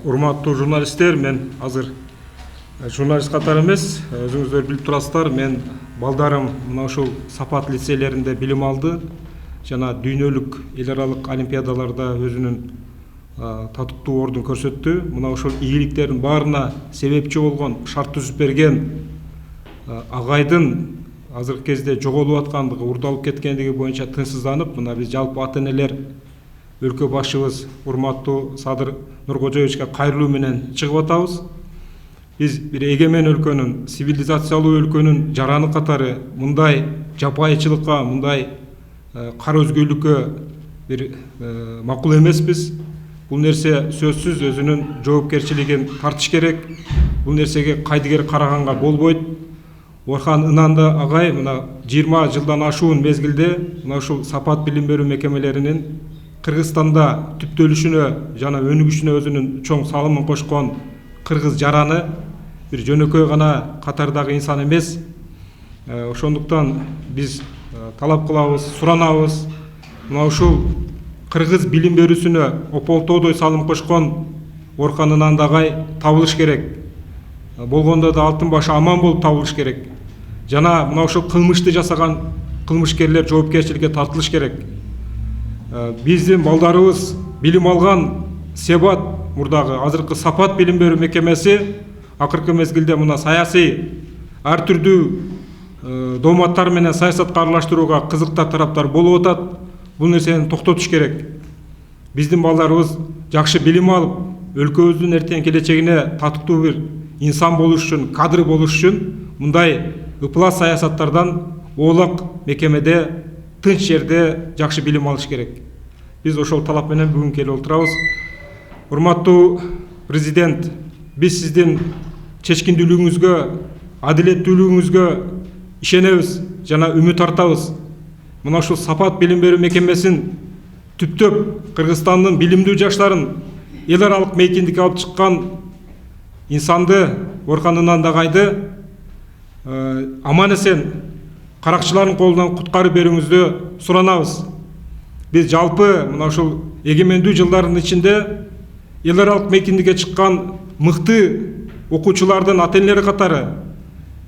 Урматтуу журналисттер, мен азыр журналист катары эмес, өзүңүздөр билип турасыздар, мен балдарым мына ушул Сапат лицейлеринде билим алды жана дүйнөлүк эл аралык олимпиадаларда өзүнүн татыктуу ордун көрсөттү. Мына ушул ийгиликтердин баарына себепчи болгон, шарт түзүп берген агайдын азыркы кезде жоголуп аткандыгы, урдалып кеткендиги боюнча тынчсызданып, мына биз жалпы ата энелер өлкө башчыбыз урматтуу Садыр Нуркожоевичке кайрылуу менен чыгып атабыз. Биз бир эгемен өлкөнүн, цивилизациялуу өлкөнүн жараны катары мындай жапайычылыкка, мындай кара өзгөлүккө бир макул эмеспиз. Бул нерсе сөзсүз өзүнүн жоопкерчилигин тартыш керек. Бул нерсеге кайдыгер караганга болбойт. Орхан Ынанды агай мына 20 жылдан ашуун мезгилде мына ушул Сапат билим берүү мекемелеринин Кыргызстанда түптөлүшүнө жана өнүгүшүнө өзүнүн чоң салымын кошкон кыргыз жараны бир жөнөкөй гана катардагы инсан эмес. Ошондуктан биз талап кылабыз, суранабыз. Мына ушул кыргыз билим берүүсүнө ополтоодой салым кошкон Орхан Ынанды агай табылыш керек. Болгондо да алтын башы аман болуп табылыш керек. Жана мына ушул кылмышты жасаган кылмышкерлер жоопкерчиликке тартылыш керек. Биздин балдарыбыз билим алган Себат мурдагы азыркы Сапат билим берүү мекемеси акыркы мезгилде мына саясий ар түрдүү дооматтар менен саясатка аралаштырууга кызыктар тараптар болуп атат. Бул нерсени токтотуш керек. Биздин балдарыбыз жакшы билим алып, өлкөбүздүн эртең келечегине татыктуу бир инсан болуш үчүн, кадр болуш үчүн мындай ыплас саясаттардан оолак мекемеде, тынч жерде жакшы билим алыш керек. Биз ошол талап менен бүгүн келип отурабыз. Урматтуу президент, биз сиздин чечкиндүүлүгүңүзгө, адилеттүүлүгүңүзгө ишенебиз жана үмүт артабыз. Мына ушул Сапат билим берүү мекемесин түптөп Кыргызстандын билимдүү жаштарын эл аралык мейкиндикке алып чыккан инсанды, Орхан Ынанды агайды аман эсен каракчылардын колунан куткарып берүүңүздү суранабыз. Биз жалпы мына ушул эгемендүү жылдардын ичинде эл аралык мейкиндикке чыккан мыкты окуучулардын ата энелери катары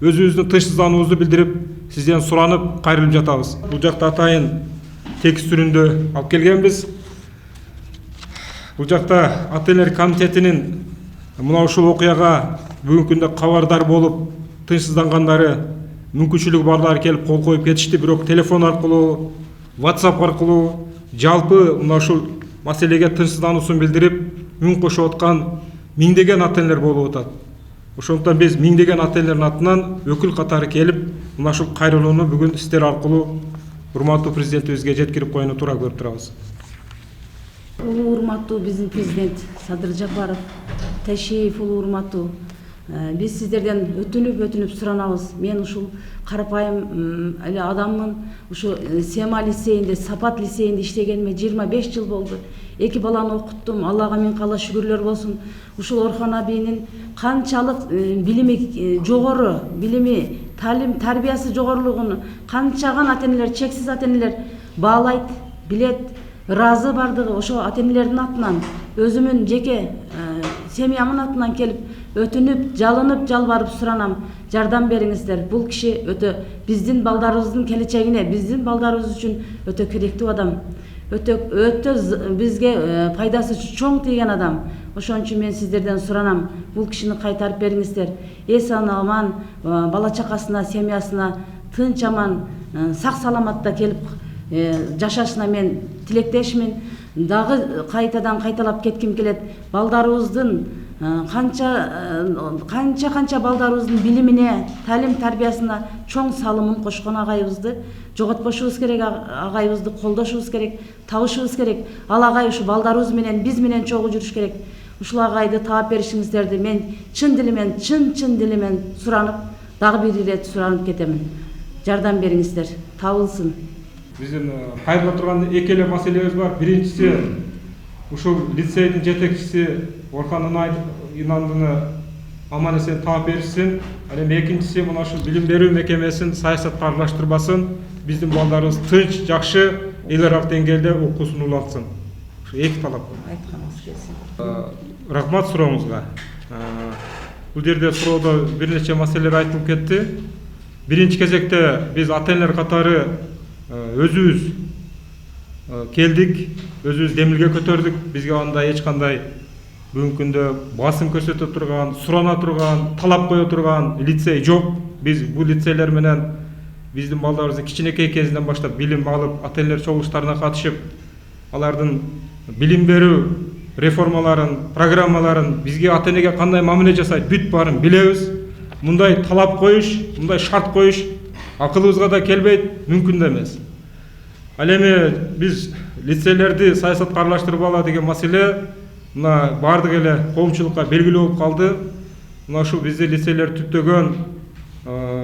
өзүбүздүн тынчсыздануубузду билдирип, сизден суранып кайрылып жатабыз. Бул жакта атайын текст түрүндө алып келгенбиз. Бул жакта ата энелер комитетинин мына ушул окуяга бүгүнкү күндө кабардар болуп, тынчсыздангандары, мүмкүнчүлүгү барлары келип кол коюп кетишти, бирок телефон аркылуу, WhatsApp аркылуу жалпы мына ушул маселеге тынчсыздануусун билдирип, үн кошуп аткан миңдеген ата энелер болуп атат. Ошондуктан биз миңдеген ата энелердин атынан өкүл катары келип, мына ушул кайрылууну бүгүн сиздер аркылуу урматтуу президентибизге жеткирип коюуну туура көрүп турабыз. Урматтуу биздин президент Садыр Жапаров, Ташиев урматтуу, биз сиздерден өтүнүп суранабыз. Мен ушул карапайым эле адаммын. Ушу Сема лицейинде, Сапат лицейинде иштегениме 25 жыл болду. 2 баланы окуттум. Аллага миң кала шүгүрлөр болсун. Ушул Орхан абийнин канчалык билими жогору, билими, талим, тарбиясы жогорулугун канчаган ата энелер, чексиз ата энелер баалайт, билет, ыраазы бардыгы ошо ата энелердин атынан, өзүмүн жеке семьямдын атынан келип өтүнүп, жалынып, жалбарып суранам, жардам бериңиздер. Бул киши өтө биздин балдарыбыздын келечегине, биздин балдарыбыз үчүн өтө керектүү адам. Өтө бизге пайдасы чоң тийген адам. Ошон үчүн мен сиздерден суранам, бул кишини кайтарып бериңиздер. Эсен аман бала чакасына, семьясына тынч аман, сак саламатта келип жашашына мен тилектешмин. Дагы кайталап кетким келет. Балдарыбыздын канча балдарыбыздын билимине, талим тарбиясына чоң салымын кошкон агайыбызды жоготпошубуз керек, агайыбызды колдошубуз керек, табышыбыз керек. Ал агай ушу балдарыбыз менен, биз менен чогуу жүрүш керек. Ушул агайды таап беришиңиздерди мен чын дилимен суранып, дагы бир ирет суранып кетемин. Жардам бериңиздер, табылсын. Биздин кайрыла турган эки эле маселебиз бар. Биринчиси ушул лицейдин жетекчиси Орхан Ынандыны аман эсен таап беришсин. Ал эми экинчиси мына ушул билим берүү мекемесин саясатка аралаштырбасын. Биздин балдарыбыз тынч, жакшы эл аралык деңгээлде окуусун улантсын. Эки талап. Айтканыңыз келсин. рахмат сурооңузга. Бул жерде суроодо бир нече маселелер айтылып кетти. Биринчи кезекте биз ата-энелер катары өзүбүз келдик, өзүбүз демилге көтөрдүк. Бизге андай эч кандай бүгүнкү күндө басым көрсөтө турган, сурана турган, талап кое турган лицей жок. Биз бул лицейлер менен биздин балдарыбыз кичинекей кезинен баштап билим алып, ата-энелер чогулуштарына катышып, алардын билим берүү реформаларын, программаларын, бизге ата-энеге кандай мамиле жасайт, бүт баарын билебиз. Мындай талап коюш, мындай шарт коюш акылыбызга да келбейт, мүмкүн да эмес. Ал эми биз лицейлерди саясатка аралаштырбала деген маселе мына бардык эле коомчулукка белгилүү болуп калды. Мына ушул бизди лицейлер түптөгөн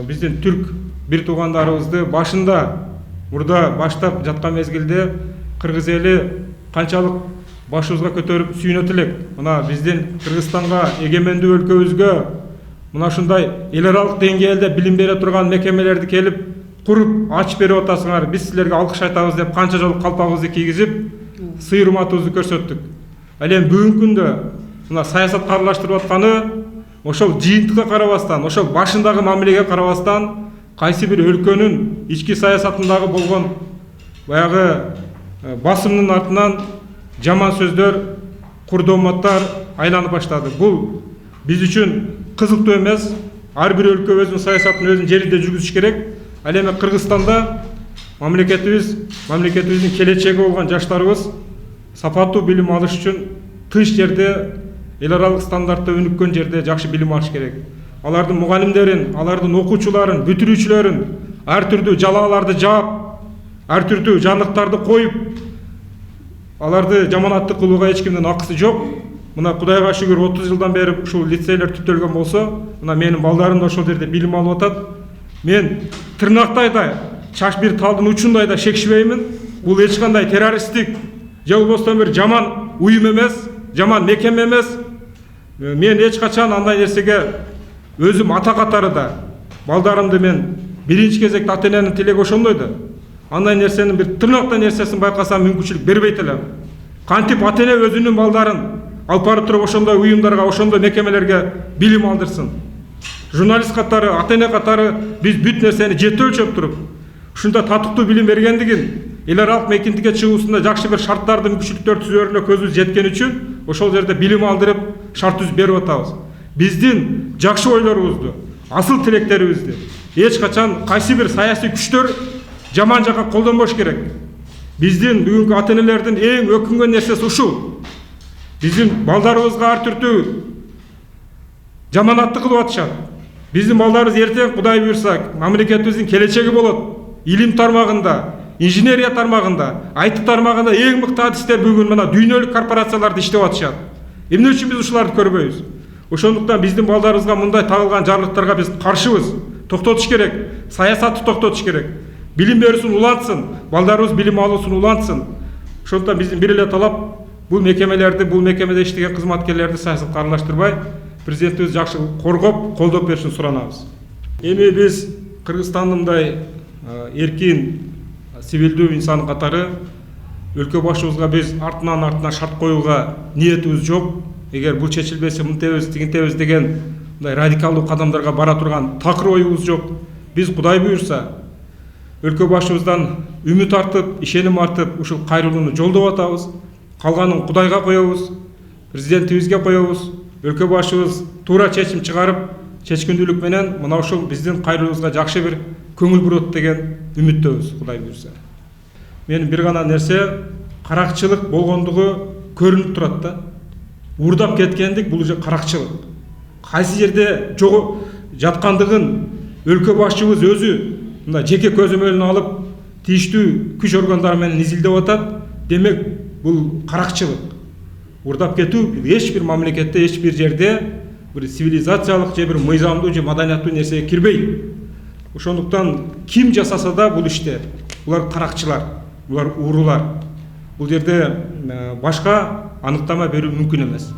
биздин түрк бир туугандарыбызды башында мурда баштап жаткан мезгилде кыргыз эли канчалык башыбызга көтөрүп сүйүнөт элек. Мына биздин Кыргызстанга эгемендүү өлкөбүзгө мына ушундай эл аралык деңгээлде билим бере турган мекемелерди келип куруп ачып берип атасыңар. Биз силерге алкыш айтабыз деп канча жолу калпагыбызды кийгизип, сый урматыбызды көрсөттүк. Ал эми бүгүнкү күндө мына саясатка аралаштырып атканы ошол жыйынтыкка карабастан, ошол башындагы мамилеге карабастан, кайсы бир өлкөнүн ички саясатындагы болгон баягы басымдын артынан жаман сөздөр, курдоматтар айланып баштады. Бул биз үчүн кызыктуу эмес. Ар бир өлкө өзүнүн саясатын өзүнүн жеринде жүргүзүш керек. Ал эми Кыргызстанда мамлекетибиздин келечеги болгон жаштарыбыз сапаттуу билим алыш үчүн тынч жерде, эл аралык стандартта өнүккөн жерде жакшы билим алыш керек. Алардын мугалимдерин, алардын окуучуларын, бүтүрүүчүлөрүн ар түрдүү жалааларды жаап, ар түрдүү жандыктарды коюп, аларды жаманаттык кылууга эч кимдин акысы жок. Мына Кудайга шүгүр 30 жылдан бери ушул лицейлер түптөлгөн болсо, мына менин балдарым да ошол жерде билим алып атат. Мен тырнактай да, чаш бир талдын учундай да шекишпеймин. Бул эч кандай террористтик же болбосо бир жаман уюм эмес, жаман мекеме эмес. Мен эч качан андай нерсеге өзүм ата катары да балдарымды мен биринчи кезекте ата-эненин тилеги ошондой да. Андай нерсенин бир тырнактай нерсесин байкасам мүмкүнчүлүк бербейт элем. Кантип ата-эне өзүнүн балдарын алып барып туруп ошондой уюмдарга, ошондой мекемелерге билим алдырсын. Журналист катары, ата-эне катары биз бүт нерсени жети өлчөп туруп, ушунда татыктуу билим бергендигин, эл аралык мейкиндикке чыгуусунда жакшы бир шарттарды, мүмкүнчүлүктөр түзүүрүнө көзүбүз жеткен үчүн ошол жерде билим алдырып, шарт түзүп берип атабыз. Биздин жакшы ойлорубузду, асыл тилектерибизди эч качан кайсы бир саясий күчтөр жаман жакка колдонбош керек. Биздин бүгүнкү ата-энелердин эң өкүнгөн нерсеси ушул. Биздин балдарыбызга ар түрдүү жаманатты кылып атышат. Биздин балдарыбыз эртең Кудай буйрса мамлекетибиздин келечеги болот. Илим тармагында, инженерия тармагында, IT тармагында эң мыкты адистер бүгүн мына дүйнөлүк корпорацияларда иштеп атышат. Эмне үчүн биз ушуларды көрбөйбүз? Ошондуктан биздин балдарыбызга мындай тагылган жарлыктарга биз каршыбыз. Токтотуш керек, саясатты токтотуш керек. Билим берүүсүн улантсын, балдарыбыз билим алуусун улантсын. Ошондуктан биздин бир эле талап бул мекемелерди, бул мекемеде иштеген кызматкерлерди саясатка аралаштырбай, президентибиз жакшы коргоп, колдоп беришин суранабыз. Эми биз Кыргызстандын мындай эркин, сибилдүү инсан катары өлкө башыбызга биз артынан шарт коюуга ниетибиз жок. Эгер бул чечилбесе мынтебиз, тигинтебиз деген мындай радикалдуу кадамдарга бара турган такыр оюбуз жок. Биз Кудай буйрса өлкө башыбыздан үмүт артып, ишеним артып, ушул кайрылууну жолдоп атабыз. Калганын Кудайга коебуз, президентибизге коебуз. Өлкө башыбыз туура чечим чыгарып, чечкиндүүлүк менен мына ушул биздин кайрылуубузга жакшы бир көңүл бурот деген үмүттөбүз, Кудай буйрса. Менин бир гана нерсе, каракчылык болгондугу көрүнүп турат да. Урдап кеткендик бул уже каракчылык. Кайсы жерде жаткандыгын өлкө башчыбыз өзү мына жеке көзөмөлүн алып, тийиштүү күч органдары менен изилдеп атат. Демек, бул каракчылык. Урдап кетүү эч бир мамлекетте, эч бир жерде бир цивилизациялык же бир мыйзамдуу же маданияттуу нерсеге кирбейт. Ошондуктан ким жасаса да бул иште, булар каракчылар, булар уурулар. Бул жерде башка аныктама берүү мүмкүн эмес.